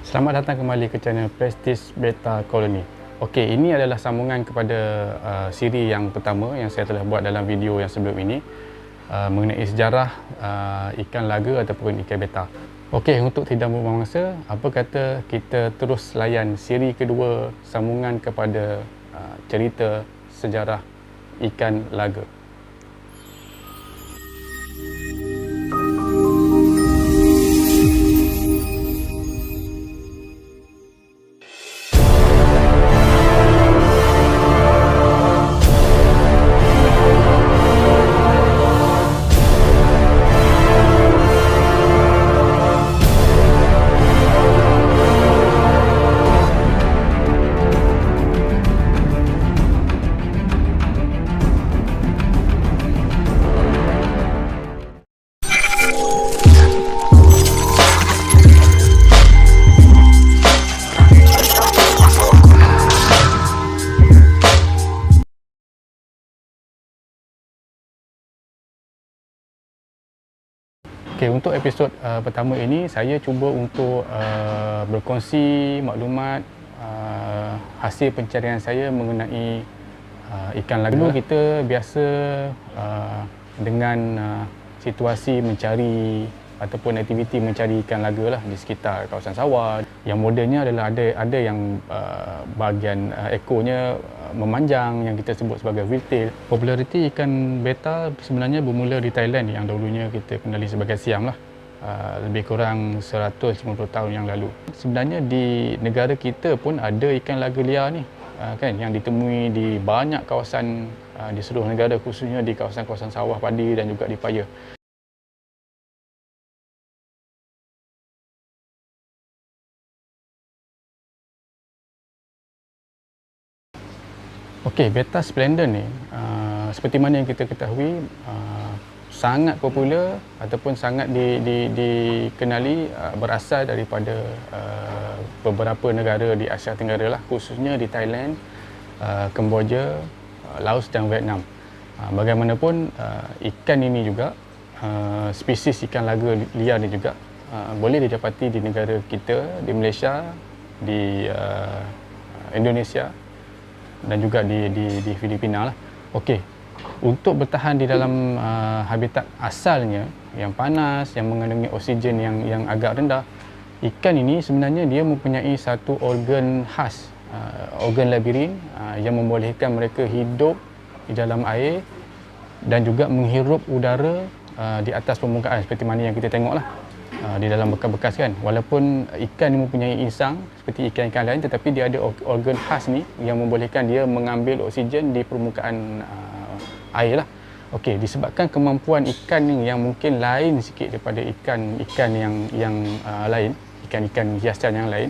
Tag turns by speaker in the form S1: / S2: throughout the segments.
S1: Selamat datang kembali ke channel Prestige Beta Colony. Okey, ini adalah sambungan kepada siri yang pertama yang saya telah buat dalam video yang sebelum ini mengenai sejarah ikan laga ataupun ikan beta. Okey, untuk tidak membuang masa, apa kata kita terus layan siri kedua sambungan kepada cerita sejarah ikan laga. Okay, untuk episod pertama ini saya cuba untuk berkongsi maklumat hasil pencarian saya mengenai ikan laga. Dulu kita biasa dengan situasi mencari ataupun aktiviti mencari ikan laga lah di sekitar kawasan sawah. Yang modelnya adalah ada yang bahagian ekornya memanjang yang kita sebut sebagai wheeltail. Populariti ikan beta sebenarnya bermula di Thailand yang dahulunya kita kenali sebagai Siam lah. Lebih kurang 150 tahun yang lalu. Sebenarnya di negara kita pun ada ikan laga liar ni kan, yang ditemui di banyak kawasan di seluruh negara, khususnya di kawasan-kawasan sawah padi dan juga di paya. Okey, beta splendor ni seperti mana yang kita ketahui sangat popular ataupun sangat dikenali berasal daripada beberapa negara di Asia Tenggara lah, khususnya di Thailand, Kemboja, Laos dan Vietnam. Bagaimanapun ikan ini juga spesies ikan laga liar ni juga boleh didapati di negara kita, di Malaysia, di Indonesia dan juga di Filipina lah. Okey, untuk bertahan di dalam habitat asalnya yang panas, yang mengandungi oksigen yang agak rendah, ikan ini sebenarnya dia mempunyai satu organ khas, organ labirin yang membolehkan mereka hidup di dalam air dan juga menghirup udara di atas permukaan seperti mana yang kita tengok lah di dalam bekas-bekas kan. Walaupun ikan ni mempunyai insang seperti ikan-ikan lain, tetapi dia ada organ khas ni yang membolehkan dia mengambil oksigen di permukaan air lah. Okey, disebabkan kemampuan ikan ni yang mungkin lain sikit daripada ikan-ikan yang lain, ikan-ikan hiasan yang lain,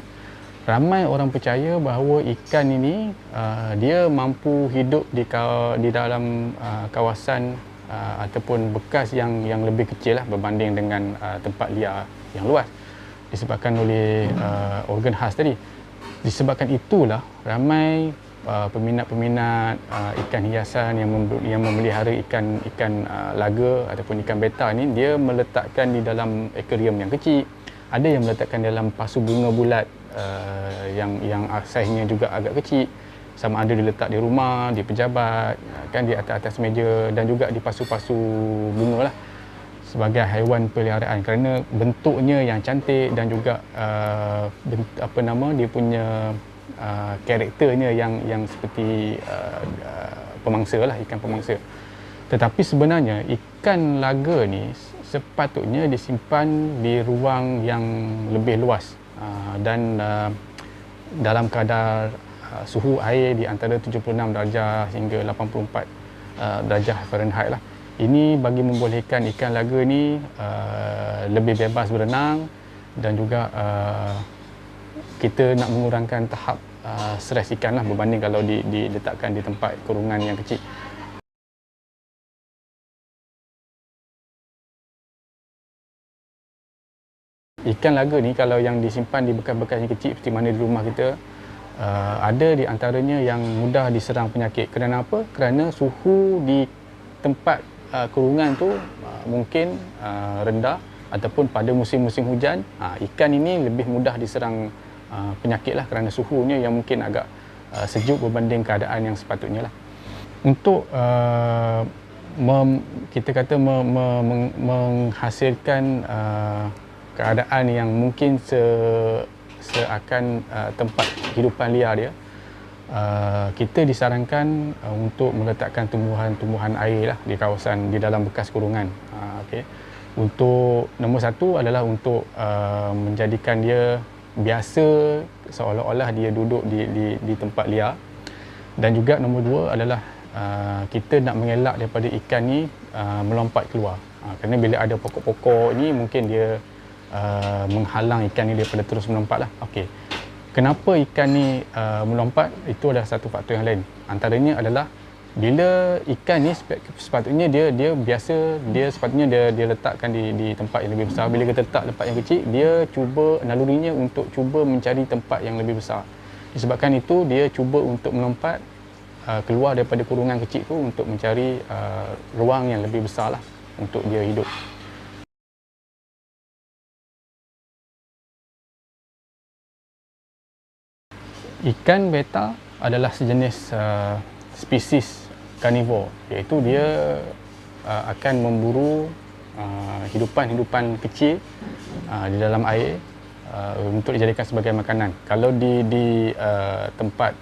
S1: ramai orang percaya bahawa ikan ini dia mampu hidup di dalam kawasan ataupun bekas yang lebih kecil lah berbanding dengan tempat liar yang luas, disebabkan oleh organ khas tadi. Disebabkan itulah ramai peminat-peminat ikan hiasan yang memelihara ikan laga ataupun ikan beta ni, dia meletakkan di dalam akuarium yang kecil, ada yang meletakkan dalam pasu bunga bulat yang saiznya juga agak kecil, sama ada diletak di rumah, di pejabat, kan, di atas meja, dan juga di pasu-pasu bunga lah, sebagai haiwan peliharaan kerana bentuknya yang cantik dan juga dia punya karakternya yang seperti pemangsa lah, ikan pemangsa. Tetapi sebenarnya ikan laga ni sepatutnya disimpan di ruang yang lebih luas dan dalam kadar suhu air di antara 76 darjah hingga 84 darjah Fahrenheit lah. Ini bagi membolehkan ikan laga ni lebih bebas berenang dan juga kita nak mengurangkan tahap stres ikan lah berbanding kalau diletakkan di tempat kurungan yang kecil. Ikan laga ni kalau yang disimpan di bekas-bekas yang kecil seperti mana di rumah kita, ada di antaranya yang mudah diserang penyakit. Kerana apa? Kerana suhu di tempat kurungan tu mungkin rendah, ataupun pada musim-musim hujan, ikan ini lebih mudah diserang penyakit lah, kerana suhunya yang mungkin agak sejuk berbanding keadaan yang sepatutnya lah. Untuk kita kata menghasilkan keadaan yang mungkin seakan tempat hidupan liar dia, kita disarankan untuk meletakkan tumbuhan-tumbuhan air lah di kawasan, di dalam bekas kurungan. Okay. Untuk nombor satu adalah untuk menjadikan dia biasa seolah-olah dia duduk di tempat liar. Dan juga nombor dua adalah kita nak mengelak daripada ikan ni melompat keluar. Kerana bila ada pokok-pokok ni mungkin dia menghalang ikan ni daripada terus melompat lah. Okey. Kenapa ikan ni melompat? Itu adalah satu faktor yang lain. Antaranya adalah bila ikan ni sepatutnya dia sepatutnya dia letakkan di tempat yang lebih besar. Bila kita letak tempat yang kecil, dia cuba nalurinya untuk cuba mencari tempat yang lebih besar. Disebabkan itu dia cuba untuk melompat keluar daripada kurungan kecil tu untuk mencari ruang yang lebih besar lah untuk dia hidup. Ikan beta adalah sejenis spesies karnivor, iaitu dia akan memburu hidupan-hidupan kecil di dalam air untuk dijadikan sebagai makanan. Kalau di tempat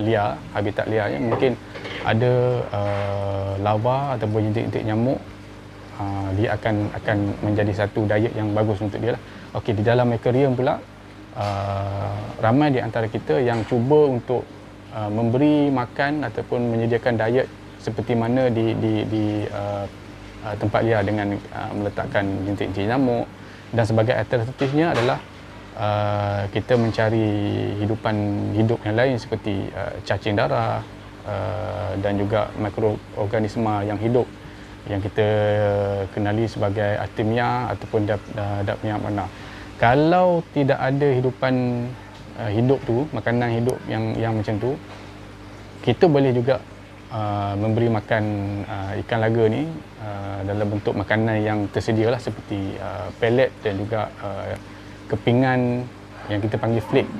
S1: liar, habitat liarnya, mungkin ada larva ataupun jentik-jentik nyamuk, dia akan menjadi satu diet yang bagus untuk dia lah. Okey, di dalam aquarium pula, ramai di antara kita yang cuba untuk memberi makan ataupun menyediakan diet seperti mana di tempat liar dengan meletakkan jentik-jentik nyamuk, dan sebagai alternatifnya adalah kita mencari hidup yang lain seperti cacing darah dan juga mikroorganisma yang hidup yang kita kenali sebagai Artemia ataupun Dapnia mana. Kalau tidak ada hidupan hidup tu, makanan hidup yang macam tu, kita boleh juga memberi makan ikan laga ni dalam bentuk makanan yang tersedia lah, seperti pellet dan juga kepingan yang kita panggil flake,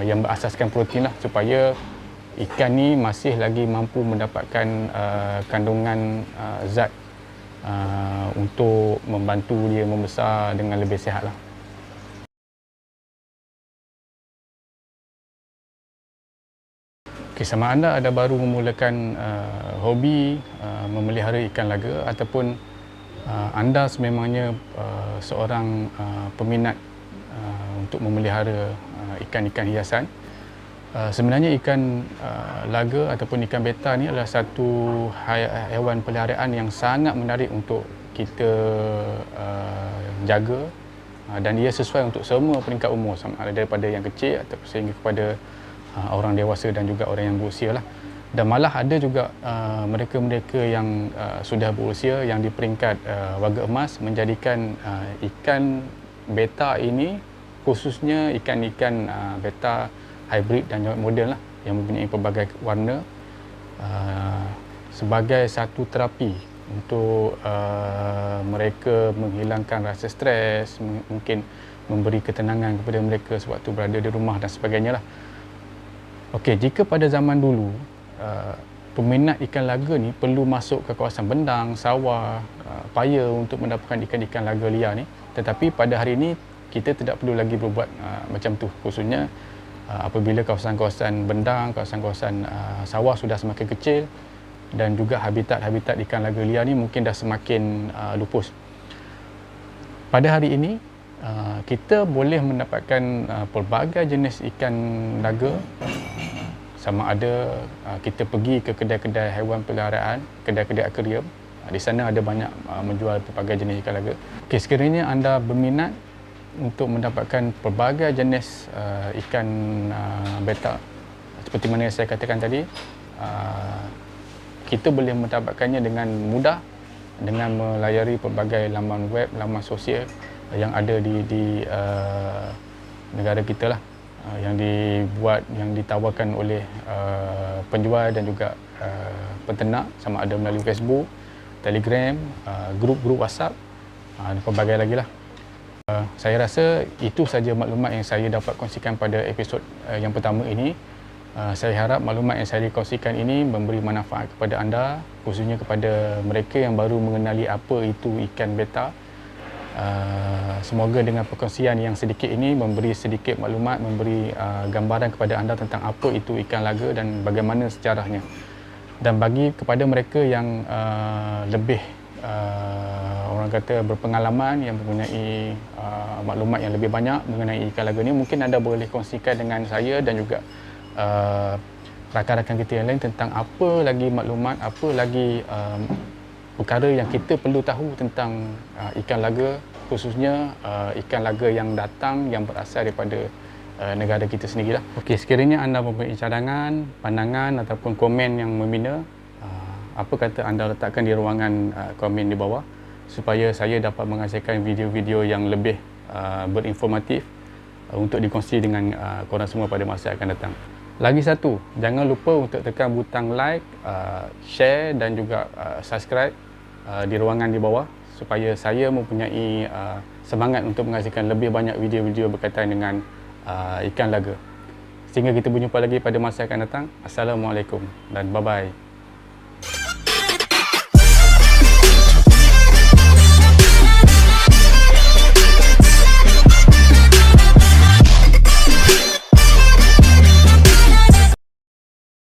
S1: yang berasaskan protein lah, supaya ikan ni masih lagi mampu mendapatkan kandungan zat untuk membantu dia membesar dengan lebih sihat lah. Okay, sama anda ada baru memulakan hobi memelihara ikan laga, ataupun anda sememangnya seorang peminat untuk memelihara ikan-ikan hiasan. Sebenarnya ikan laga ataupun ikan beta ni adalah satu haiwan peliharaan yang sangat menarik untuk kita jaga, dan ia sesuai untuk semua peringkat umur, sama ada daripada yang kecil ataupun sehingga kepada orang dewasa dan juga orang yang berusia lah. Dan malah ada juga mereka-mereka yang sudah berusia yang di peringkat warga emas menjadikan ikan beta ini, khususnya ikan-ikan beta hybrid dan modern lah, yang mempunyai pelbagai warna, sebagai satu terapi untuk mereka menghilangkan rasa stres, mungkin memberi ketenangan kepada mereka sewaktu berada di rumah dan sebagainya lah. Okey, jika pada zaman dulu peminat ikan laga ni perlu masuk ke kawasan bendang, sawah, paya untuk mendapatkan ikan-ikan laga liar ni, tetapi pada hari ini kita tidak perlu lagi berbuat macam tu, khususnya apabila kawasan-kawasan bendang, kawasan-kawasan sawah sudah semakin kecil, dan juga habitat-habitat ikan laga liar ni mungkin dah semakin lupus. Pada hari ini kita boleh mendapatkan pelbagai jenis ikan laga, sama ada kita pergi ke kedai-kedai haiwan peliharaan, kedai-kedai akuarium. Di sana ada banyak menjual pelbagai jenis ikan laga. Okey, sekiranya anda berminat untuk mendapatkan pelbagai jenis ikan beta, seperti mana yang saya katakan tadi, kita boleh mendapatkannya dengan mudah dengan melayari pelbagai laman web, laman sosial yang ada di negara kita lah, yang dibuat, yang ditawarkan oleh penjual dan juga peternak, sama ada melalui Facebook, Telegram, grup-grup WhatsApp dan pelbagai lagi lah. Saya rasa itu saja maklumat yang saya dapat kongsikan pada episod yang pertama ini. Saya harap maklumat yang saya kongsikan ini memberi manfaat kepada anda, khususnya kepada mereka yang baru mengenali apa itu ikan beta. Semoga dengan perkongsian yang sedikit ini memberi sedikit maklumat, memberi gambaran kepada anda tentang apa itu ikan laga dan bagaimana sejarahnya. Dan bagi kepada mereka yang lebih orang kata berpengalaman, yang mempunyai maklumat yang lebih banyak mengenai ikan laga ni, mungkin anda boleh kongsikan dengan saya dan juga rakan-rakan kita yang lain tentang apa lagi maklumat, apa lagi perkara yang kita perlu tahu tentang ikan laga, khususnya ikan laga yang datang, yang berasal daripada negara kita sendirilah. Okey, sekiranya anda mempunyai cadangan, pandangan ataupun komen yang membina, apa kata anda letakkan di ruangan komen di bawah supaya saya dapat menghasilkan video-video yang lebih berinformatif untuk dikongsi dengan korang semua pada masa akan datang. Lagi satu, jangan lupa untuk tekan butang like, share dan juga subscribe di ruangan di bawah supaya saya mempunyai semangat untuk menghasilkan lebih banyak video-video berkaitan dengan ikan laga. Sehingga kita berjumpa lagi pada masa akan datang. Assalamualaikum dan bye-bye.